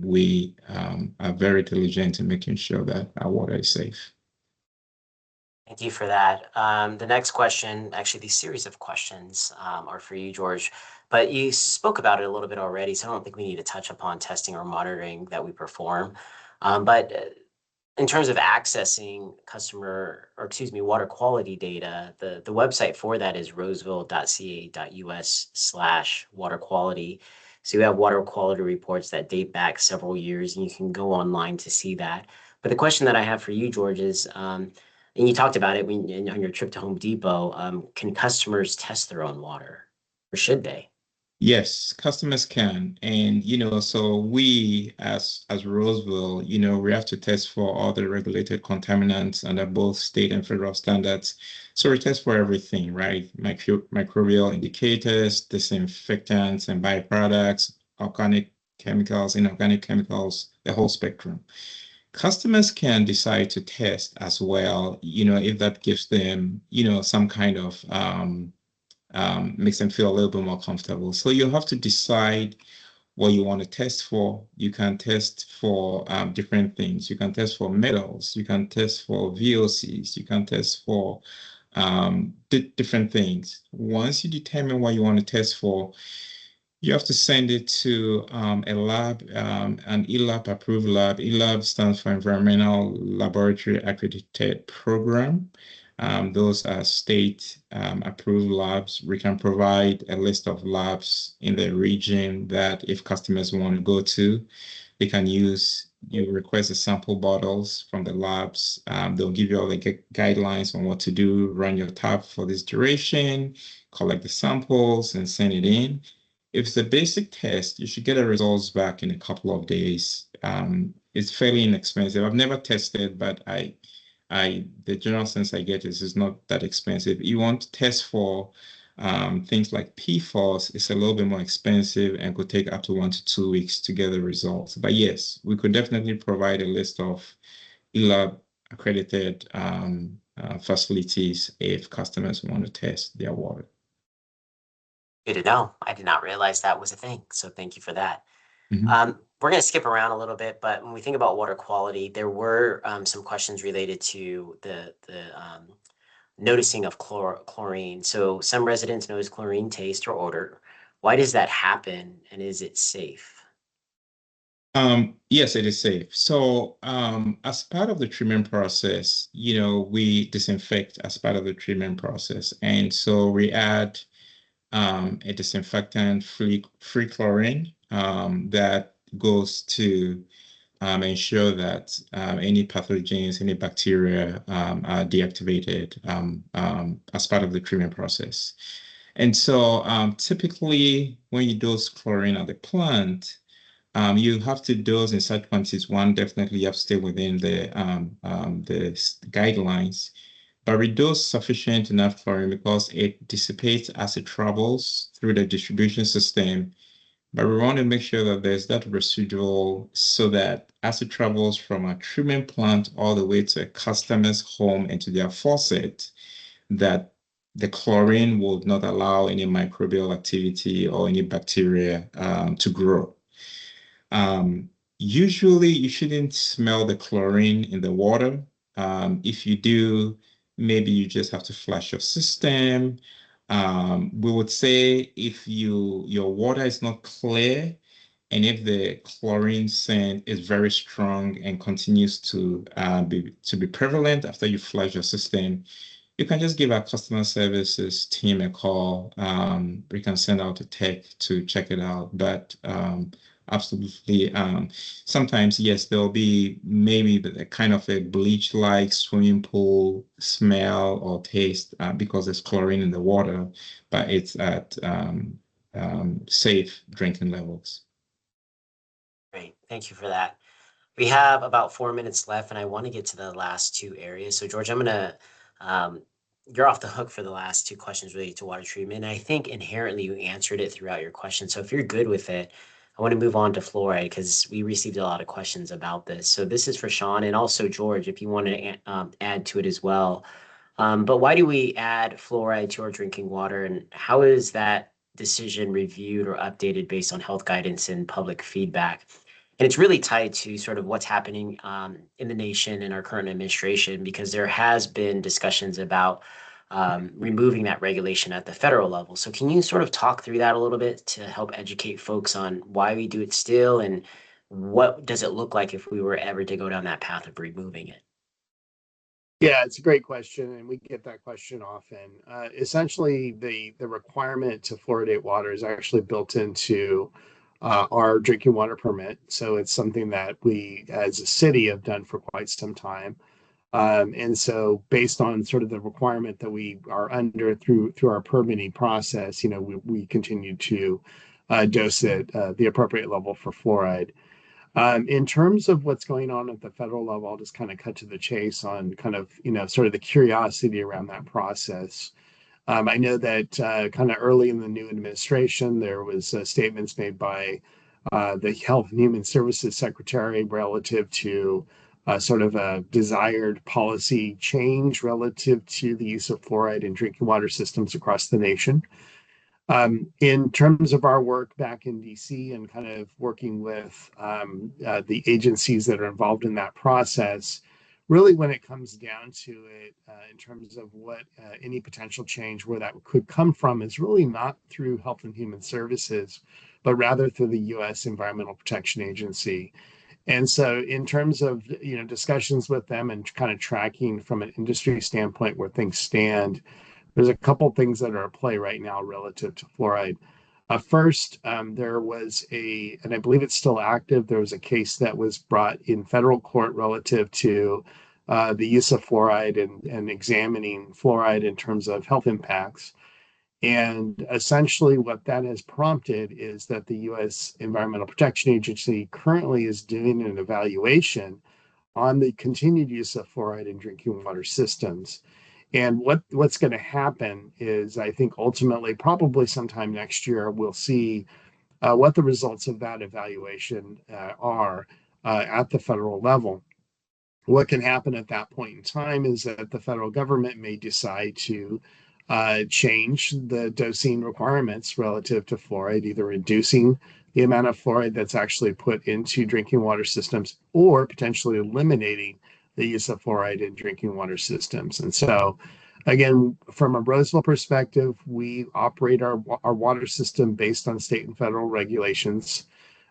we are very diligent in making sure that our water is safe. Thank you for that. The next question, actually, these series of questions are for you, George, but you spoke about it a little bit already, so I don't think we need to touch upon testing or monitoring that we perform. But in terms of accessing water quality data, the website for that is roseville.ca.us/water quality. So you have water quality reports that date back several years, and you can go online to see that. But the question that I have for you, George, is, and you talked about it on your trip to Home Depot, can customers test their own water, or should they? Yes, customers can. And, so we as Roseville, we have to test for all the regulated contaminants under both state and federal standards. So we test for everything, right? Microbial indicators, disinfectants and byproducts, organic chemicals, inorganic chemicals, the whole spectrum. Customers can decide to test as well, if that gives them, some kind of makes them feel a little bit more comfortable. So you have to decide what you want to test for. You can test for different things. You can test for metals. You can test for VOCs. You can test for different things. Once you determine what you want to test for, you have to send it to a lab, an ELAB approved lab. ELAB stands for Environmental Laboratory Accredited Program. Those are state approved labs. We can provide a list of labs in the region that if customers want to go to, they can use. You request the sample bottles from the labs. They'll give you all the guidelines on what to do, run your tap for this duration, collect the samples and send it in. If it's a basic test, you should get the results back in a couple of days. It's fairly inexpensive. I've never tested, but the general sense I get is it's not that expensive. You want to test for things like PFOS, it's a little bit more expensive and could take up to 1 to 2 weeks to get the results. But yes, we could definitely provide a list of ELAB accredited facilities if customers want to test their water. Good to know. I did not realize that was a thing. So thank you for that. Mhm. We're going to skip around a little bit, but when we think about water quality, there were some questions related to the noticing of chlorine. So some residents notice chlorine taste or odor. Why does that happen, and is it safe? Yes, it is safe. So as part of the treatment process, we disinfect as part of the treatment process. And so we add a disinfectant free chlorine that goes to ensure that any pathogens, any bacteria are deactivated as part of the treatment process. And so typically when you dose chlorine at the plant, you have to dose in such quantities. One, definitely you have to stay within the guidelines. But we dose sufficient enough chlorine because it dissipates as it travels through the distribution system. But we want to make sure that there's that residual so that as it travels from a treatment plant all the way to a customer's home and to their faucet, that the chlorine will not allow any microbial activity or any bacteria to grow. Usually, you shouldn't smell the chlorine in the water. If you do, maybe you just have to flush your system. We would say if your water is not clear, and if the chlorine scent is very strong and continues to be prevalent after you flush your system, you can just give our customer services team a call. We can send out a tech to check it out. But absolutely, sometimes, yes, there'll be maybe the kind of a bleach-like swimming pool smell or taste because there's chlorine in the water, but it's at safe drinking levels. Great, thank you for that. We have about 4 minutes left, and I want to get to the last two areas. So, George, um, you're off the hook for the last two questions related to water treatment. And I think inherently you answered it throughout your question. So, if you're good with it, I want to move on to fluoride because we received a lot of questions about this. So, this is for Sean and also George, if you want to add to it as well. But why do we add fluoride to our drinking water, and how is that decision reviewed or updated based on health guidance and public feedback? And it's really tied to sort of what's happening in the nation and our current administration, because there has been discussions about removing that regulation at the federal level. So can you sort of talk through that a little bit to help educate folks on why we do it still, and what does it look like if we were ever to go down that path of removing it? Yeah, it's a great question, and we get that question often. Essentially, the requirement to fluoridate water is actually built into our drinking water permit. So it's something that we, as a city, have done for quite some time. And so, based on sort of the requirement that we are under through our permitting process, we continue to dose it the appropriate level for fluoride. In terms of what's going on at the federal level, I'll just kind of cut to the chase on kind of, sort of the curiosity around that process. I know that kind of early in the new administration, there was statements made by the Health and Human Services Secretary relative to sort of a desired policy change relative to the use of fluoride in drinking water systems across the nation. In terms of our work back in DC and kind of working with the agencies that are involved in that process, really when it comes down to it, in terms of what any potential change where that could come from is really not through Health and Human Services, but rather through the U.S. Environmental Protection Agency. And so in terms of, discussions with them and kind of tracking from an industry standpoint where things stand, there's a couple things that are at play right now relative to fluoride. First, there was and I believe it's still active, there was a case that was brought in federal court relative to the use of fluoride and examining fluoride in terms of health impacts. And essentially, what that has prompted is that the U.S. Environmental Protection Agency currently is doing an evaluation on the continued use of fluoride in drinking water systems. And what's going to happen is, I think ultimately, probably sometime next year, we'll see what the results of that evaluation are at the federal level. What can happen at that point in time is that the federal government may decide to change the dosing requirements relative to fluoride, either reducing the amount of fluoride that's actually put into drinking water systems or potentially eliminating the use of fluoride in drinking water systems. And so, again, from a Roseville perspective, we operate our water system based on state and federal regulations.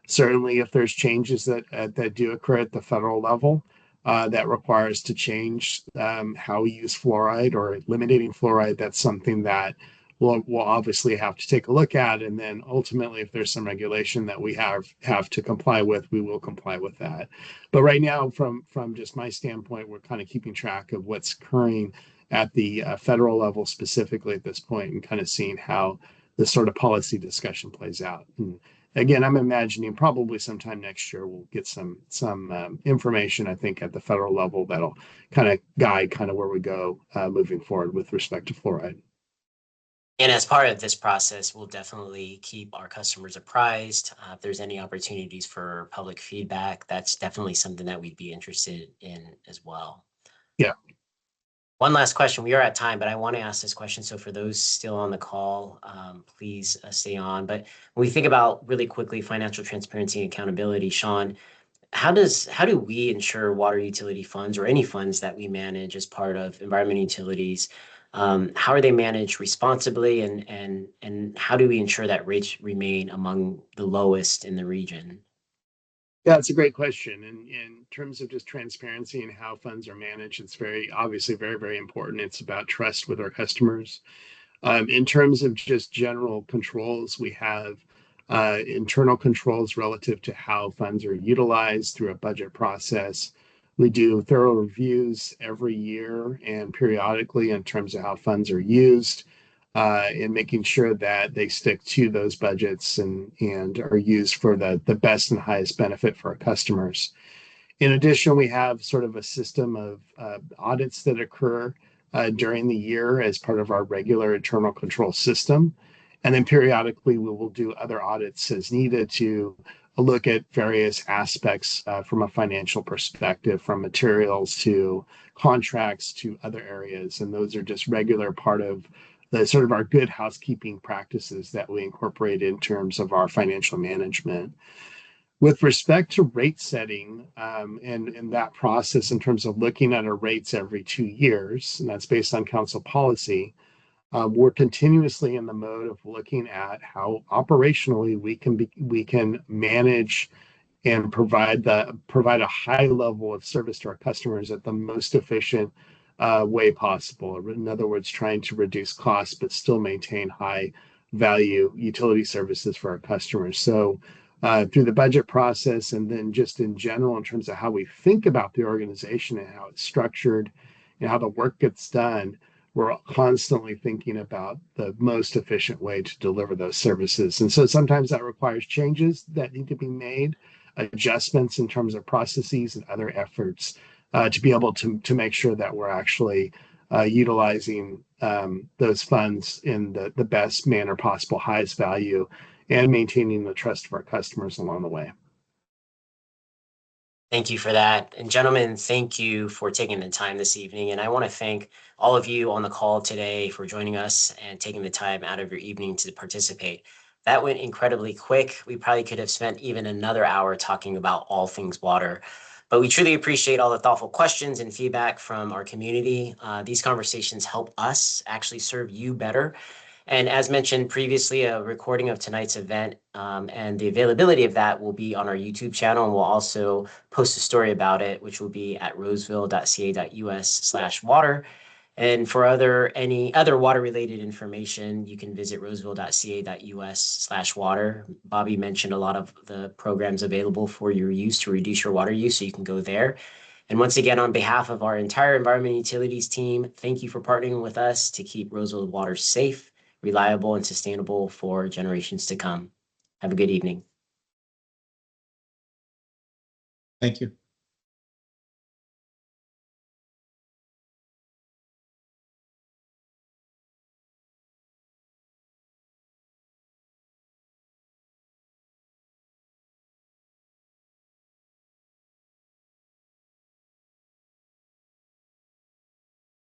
Certainly, if there's changes that do occur at the federal level, that requires to change how we use fluoride or eliminating fluoride, that's something that we'll obviously have to take a look at. And then ultimately, if there's some regulation that we have to comply with, we will comply with that. But right now, from just my standpoint, we're kind of keeping track of what's occurring at the federal level specifically at this point, and kind of seeing how this sort of policy discussion plays out. And again, I'm imagining probably sometime next year we'll get some information, I think, at the federal level that'll kind of guide kind of where we go moving forward with respect to fluoride. And as part of this process, we'll definitely keep our customers apprised. If there's any opportunities for public feedback, that's definitely something that we'd be interested in as well. Yeah. One last question. We are at time, but I want to ask this question. So for those still on the call, please stay on. But when we think about really quickly financial transparency and accountability, Sean, how do we ensure water utility funds or any funds that we manage as part of environmental utilities? How are they managed responsibly, and how do we ensure that rates remain among the lowest in the region? Yeah, it's a great question. And in terms of just transparency and how funds are managed, it's very obviously very, very important. It's about trust with our customers. In terms of just general controls, we have internal controls relative to how funds are utilized through a budget process. We do thorough reviews every year and periodically in terms of how funds are used, and making sure that they stick to those budgets and are used for the best and highest benefit for our customers. In addition, we have sort of a system of audits that occur during the year as part of our regular internal control system. And then periodically, we will do other audits as needed to look at various aspects from a financial perspective, from materials to contracts to other areas. And those are just regular part of the sort of our good housekeeping practices that we incorporate in terms of our financial management. With respect to rate setting, and that process in terms of looking at our rates every 2 years, and that's based on council policy, we're continuously in the mode of looking at how operationally we can manage and provide a high level of service to our customers at the most efficient way possible. In other words, trying to reduce costs but still maintain high value utility services for our customers. So through the budget process and then just in general in terms of how we think about the organization and how it's structured and how the work gets done, we're constantly thinking about the most efficient way to deliver those services. And so sometimes that requires changes that need to be made, adjustments in terms of processes and other efforts to be able to make sure that we're actually utilizing those funds in the best manner possible, highest value, and maintaining the trust of our customers along the way. Thank you for that. And gentlemen, thank you for taking the time this evening. And I want to thank all of you on the call today for joining us and taking the time out of your evening to participate. That went incredibly quick. We probably could have spent even another hour talking about all things water. But we truly appreciate all the thoughtful questions and feedback from our community. These conversations help us actually serve you better. And as mentioned previously, a recording of tonight's event and the availability of that will be on our YouTube channel. And we'll also post a story about it, which will be at roseville.ca.us/water. And for any other water related information, you can visit roseville.ca.us/water. Bobby mentioned a lot of the programs available for your use to reduce your water use, so you can go there. And once again, on behalf of our entire environmental utilities team, thank you for partnering with us to keep Roseville water safe, reliable, and sustainable for generations to come. Have a good evening. Thank you.